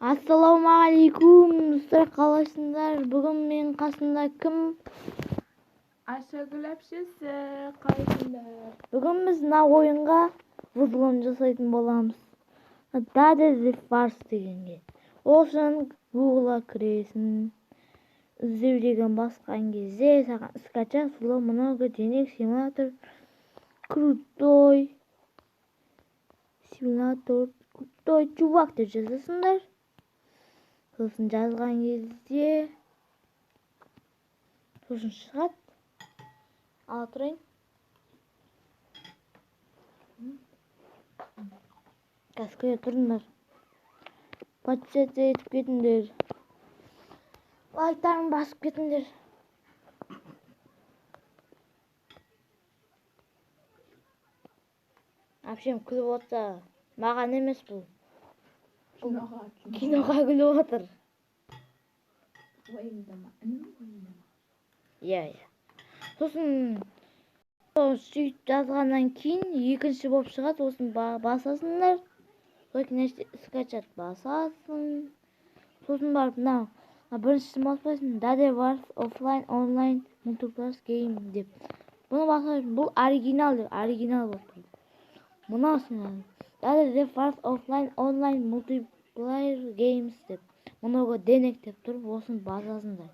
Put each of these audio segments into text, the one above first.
Assalamualaikum, dostlar, қалайсыңдар? Бүгін менің қасымда кім? Айшагүл әпшесі, қалайсыңдар? Бүгін біз мына ойынға взлом жасайтын боламыз. Dada the Farce дегенге. Ол үшін Google-ға кіресің. Іздеу деген басқан кезде саған скачать взлом много денег симулятор крутой чувак деп жазасыңдар. Сосын жазған кезде сосын шығады. Ала тұрайын. Қазір тұрыңдар. Подписаться етіп кетіңдер. Лайктарын басып кетіңдер. Әпшем күліп отса, маған емес бұл. Киноға күліп отыр. Иә. Сосын сөйтіп жазғаннан кейін екінші болып шығады. Сосын басасыңдар. Сосын скачать басасың. Сосын барып мынау біріншісін баспайсың. Dada Farce Offline Online Multiplayer Game деп. Бұны баспайсың. Бұл оригинал деп. Оригинал болып тұр. Мынаусын Dada the Farce Offline Online Multiplayer Games деп. Мұнығы денек деп тұр. Осын басасыңдар.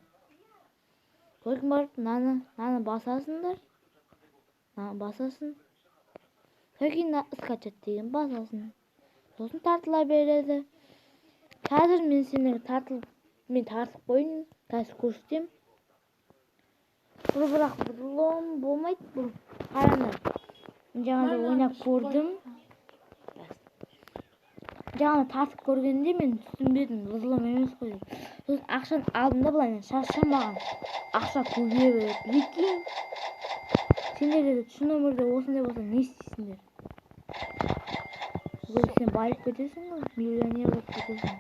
Сосын барып мынаны басасыңдар. Басасын. Сосын скачать деген басасын. Сосын тартыла береді. Қазір мен сені тартып қойын. Қазір көрсетем. Бірақ взлом болмайды бұл. Қараңдар. Жаңада ойнап көрдім. Жаңада тартып көргенде мен түсінбедім. Взлом емес қой. Сосын ақшаны алдым да былай шашам маған. Ақша көбейе береді. Прикинь. Сендер де шын өмірде осындай болса не істейсіңдер? Сен байып кетесің ғой, миллионер болып кетесің.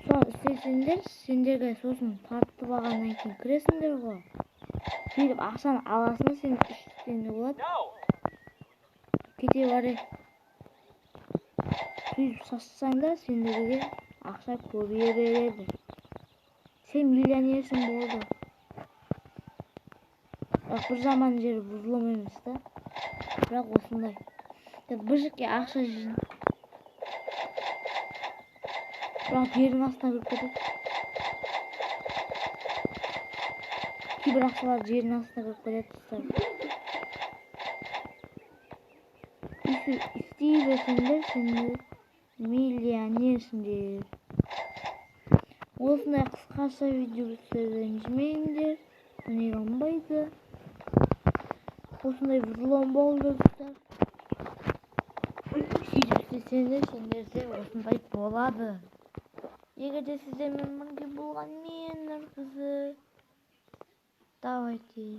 Соны істесеңдер, сендерге сосын тартып алғаннан кейін кіресіңдер ғой. Сөйтіп ақшаны аласың, сен 3 теңге болады. Кете барайық. Сөйтіп шашсаңдар, сендерге ақша көбейе береді. Сен миллионерсің болды. Бір заман жері взлом емес та. Бірақ осындай. Бір жерге ақша жин. Бірақ жердің астына кіріп кетеді. Кейбір ақшалар жердің астына кіріп кетеді. Істей берсеңдер, сендер миллионерсіңдер. Осындай қысқаша видео ренжімеңдер. Мені оңбайды. Осындай взлом болды, достар. Сөйтіп сендерде осындай болады. Егер де сіздермен бірге болған мен қызы. Давайте.